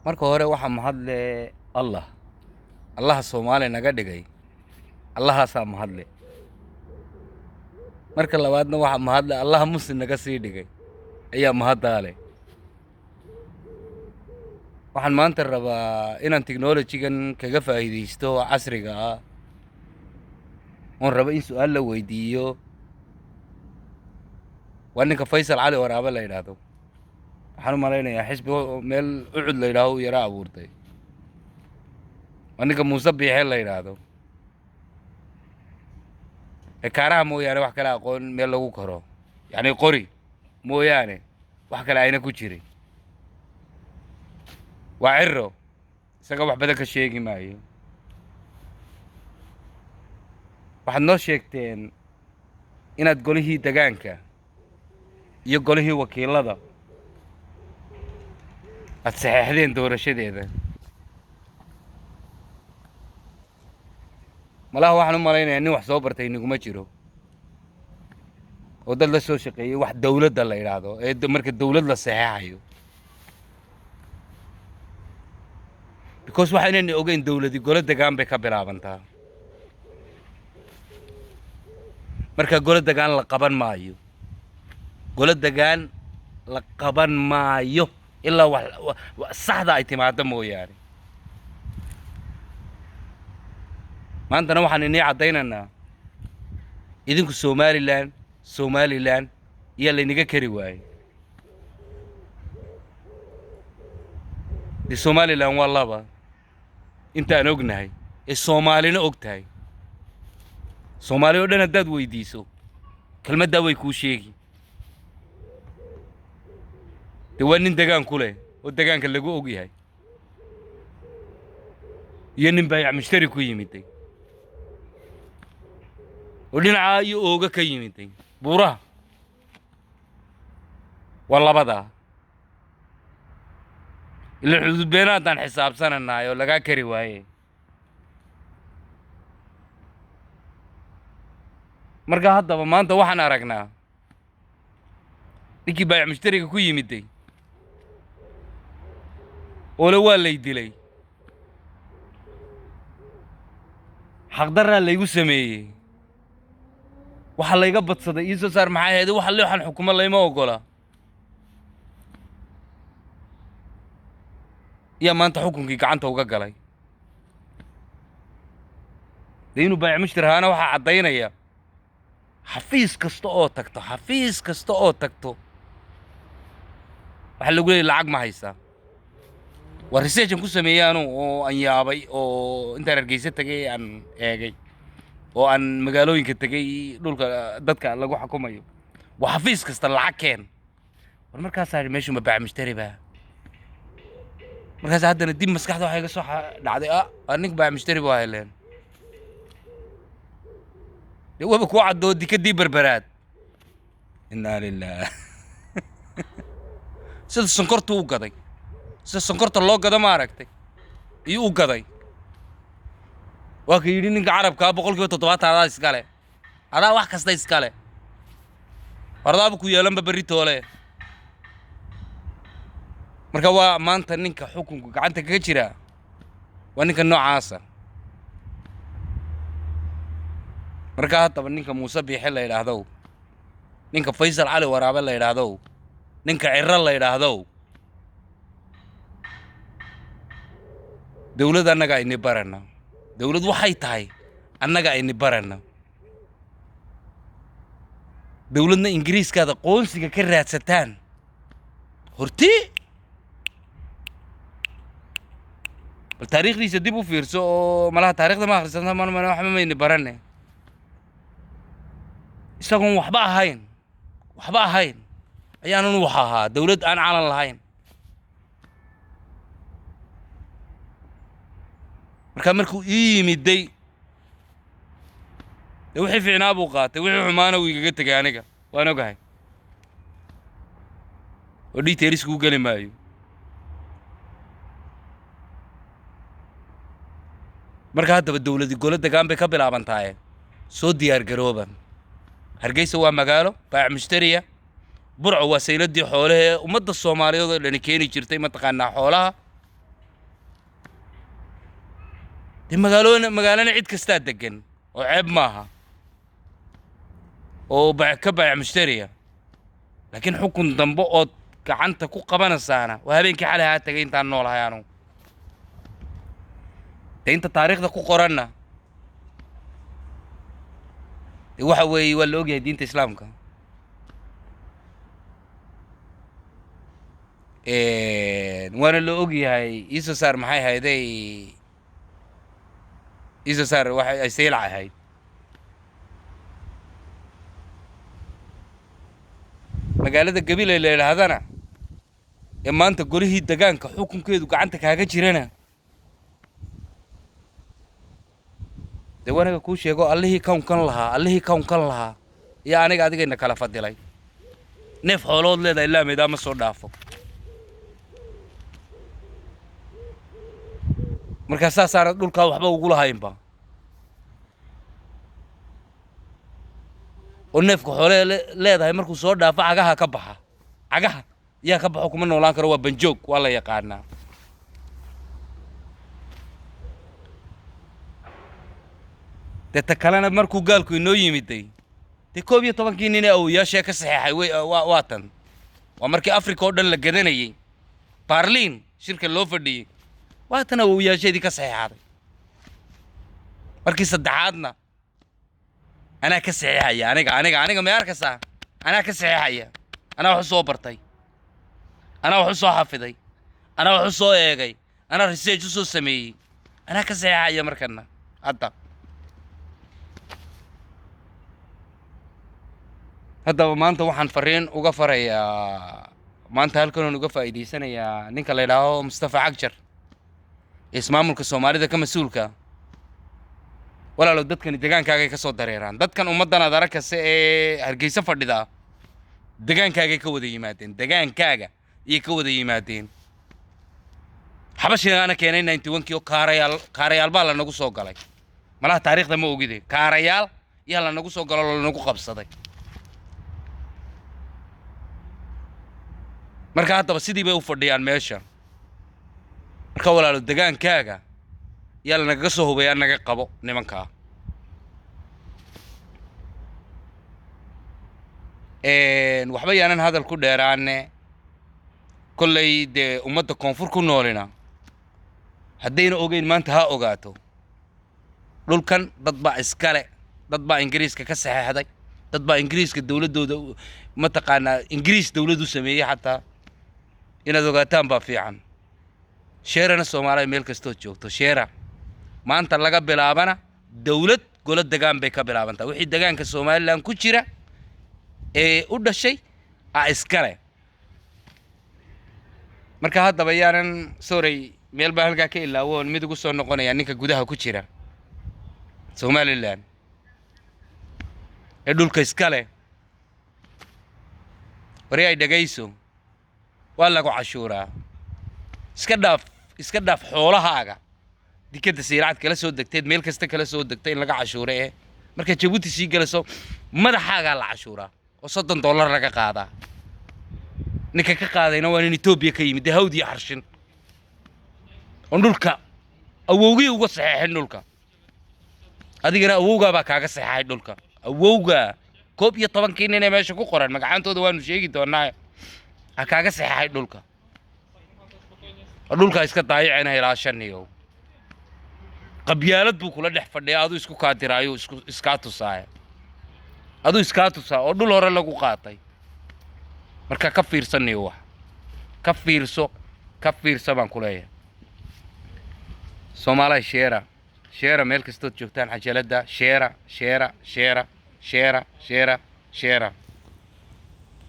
marka hore waxaa mahadle allah allaha soomaali naga dhigay allahaasaa mahadle marka labaadna waxaa mahadle allaha muslim naga sii dhigay ayaa mahaddaa leh waxaan maanta rabaa inaan technology-gan kaga faa'iidaysto casriga ah oon raba in su'aal la weydiiyo waa ninka faysal cali waraabe la yidhaahdo waxaan u malaynayaa xisbi meel ucud la yidhaaho uu yara abuurtay waa ninka muuse biixe la yidhaahdo kaaraha mooyaane wax kale aqoon meel lagu koro yacni qori mooyaane wax kale ayna ku jirin waa cirro isaga wax badan ka sheegi maayo waxaad noo sheegteen inaad golihii degaanka iyo golihii wakiilada aad saxeexdeen doorashadeeda malaha waxaan u malaynayaa nin wax soo bartay niguma jiro oo dad la soo shaqeeyey wax dawladda la yidhaahdo ee marka dawlad la saxeexayo because waxa inayna ogeyn dawladi golo degaan bay ka bilaabantaa marka golo degaan la qaban maayo golo degaan la qaban maayo ilaa wax saxda ay timaado mooyaane maantana waxaan inii caddaynaynaa idinku somalilan iyo laynaga kari waayey dee somalilan waa laba intaan ognahay ee soomaalina og tahay soomaali oo dhan haddaad weydiiso kelmaddaa way kuu sheegi dee waa nin degaan ku leh oo degaanka lagu og yahay iyo nin baayac mushtari ku yimiday oo dhinacaa iyo ooga ka yimiday buuraha waa labadaa ila xuduudbeena haddaan xisaabsananahay oo lagaa kari waaye marka haddaba maanta waxaan aragnaa ninkii baayac mushtariga ku yimiday oole waa lay dilay xaqdarraa laygu sameeyey waxaa layga badsaday ii soo saar maxay ahayd waxa looxan xukumo layma oggola yaa maanta xukunkii gacanta uga galay dee inuu baayac mushtari ahaana waxaa caddaynaya xafiis kasta oo tagto waxaa lagu leeyay lacag ma haysaa waa researchan ku sameeyaanu oo aan yaabay oo intaan hargeysa tegay aan eegay oo aan magaalooyinka tegay dhulka dadka lagu xukumayo waa xafiis kasta lacag keen war markaasaa meeshu ma baayac mushtari baa markaas haddana dib maskaxda waxaa iga soo dhacday ninka baayac mushtari buu heleen dee waba kuu caddoo dikadii berberaad innaa lillaah sida sonkortu u gaday sida sonkorta loo gado ma aragtay iyo u gaday waa ka yidhi ninka carabkaa 70% adaa iskale adaa wax kasta iskale wardaaba ku yeelanba berri toole marka waa maanta ninka xukunku gacanta kaga jira waa ninka noocaasa marka haddaba ninka muuse biixe la yidhaahdo ninka faysal cali waraabe la yidhaahdo ninka cirro la yidhaahdo dawlad annaga ayni barana dawlad waxay tahay annaga ayni barana dawladna ingiriiskaada qoonsiga ka raadsataan hortii bal taariikhdiisa dib u fiirso oo malaha taariikhda ma akhrisanta waxba mayni barane isagoon waxba ahayn ayaanan wax ahaa dawlad aan calan lahayn marka markuu ii yimiday dee wixii fiicnaa buu qaatay wixii xumaana wuu igaga tegay aniga waan ogahay oo details kuu geli maayo marka haddaba dawladi golo degaan bay ka bilaabantahay soo diyaar garooba hargeysa waa magaalo baayac mushtariya burco waa sayladii xoolaha ummadda Soomaaliyeed oo dhan keeni jirtay mataqaanaa xoolaha dee magaalana cid kastaa degan oo ceeb maaha oo ka baayac mushtariya laakiin xukun dambe ood gacanta ku qabanaysaana waa habeenkii xalay haa tagay intaan noolahay anu dee inta taariikhda ku qoranna dee waxa weeye waa la ogyahay diinta islaamka وانا لو اوغي هاي يسو صار maxay hayday يسو صار waxa ay seelay hay magaalada gabil ay leedahdana ee maanta golihii deegaanka xukunkeedu gacanta kaaga jirana de wanaga ku sheego allihii kawnkan lahaa iyo aniga adigayna kala fadilay neef xoolood leedahay ilaa meedama soo dhaafo marka saasaana dhulka waxba ugu lahaynba oo neefka xoole leedahay markuu soo dhaafo cagaha ka baxa cagaha yaa ka baxo kuma noolaan karo waa banjoog waa la yaqaanaa dadka kalena markuu gaalku inoo yimiday de 12 nin ee awooyaasha ka saxeexay waatan waa markii Afrika oo dhan la gadanayay Berlin shirka loo fadhiyay waatan awooyaasheedii ka saxeexay markii saddexaadna أنا كسيحية أنا ما أركز أنا كسيحية أنا وحصو برتي أنا وحصو حافظي أنا وحصو إيجي أنا رسيج وصو سمي أنا كسيحية مركنا هذا ما أنت وحن فرين وقفر يا ما أنت هالكون وقفة إيدي سنة يا نينك اللي له مصطفى عقجر اسمه ملك الصومالي ده كمسؤولك ولا لو dadkan deegaankaaga ka soo dareeraan dadkan ummadana daraka si ee hargeysa fadhida deegaankaaga ka wada yimaadeen deegaankaaga iyo ka wada yimaadeen xabashiga ana keenay 91 oo kaarayaal baa la nagu soo galay malaha taariikhda ma ogide kaarayaal yaa la nagu soo galo la nagu qabsaday marka hadaba sidii bay u fadhiyaan meesha marka walaalo deegaankaaga يلا نقصه هو بيان نقبو نمنكا وحبا يانا هذا الكل ديران كل دي أمد كونفور كنولنا هدينا اوغين ما انتها اوغاتو لول كان ضدبا اسكالي ضدبا انجريس كسحي هداي ضدبا انجريس كدولة دو متقانا انجريس دولة دو سمية حتى إنا دوغاتان بافيعان شيرنا الصومالي ميل كستو جوغتو شيرا ما أنت لقى بلابنا دولة قولت دقان بيكا بلابنتا وحي دقان كالصومالي لان كتشيرا ودا الشيء اسكالي marka hadaba yaanan sorry meel baa halka ka ilaawo mid ugu soo noqonaya ninka gudaha ku jira Somaliland ee dhulka iskale wari ay dhagayso waa lagu cashuuraa iska dhaaf xoolahaaga dikada siiraad kala soo degteed meel kasta kala soo degtay in laga cashuuray marka Djibouti sii galaso madaxaaga la cashuuraa oo $30 laga qaadaa ninka ka qaadayna waa in Ethiopia ka yimid hawdi xarshin oo dhulka awowgii uga saxeexay dhulka adigana awowga baa kaaga saxeexay dhulka awowga 12 nin ee meesha ku qoran magacaantooda waanu sheegi doonaa kaaga saxeexay dhulka dhulka iska daayicina ilaa 5 iyo qabyaalad buu kula dhex fadhiyaa adu isku kaadiraayo iska tusaay adu iska tusaa oo dhul hore lagu qaatay marka ka fiirsanayo wax ka fiirso baan ku leeyahay Soomaaliya sheera meel kasta joogtaan xajalada sheera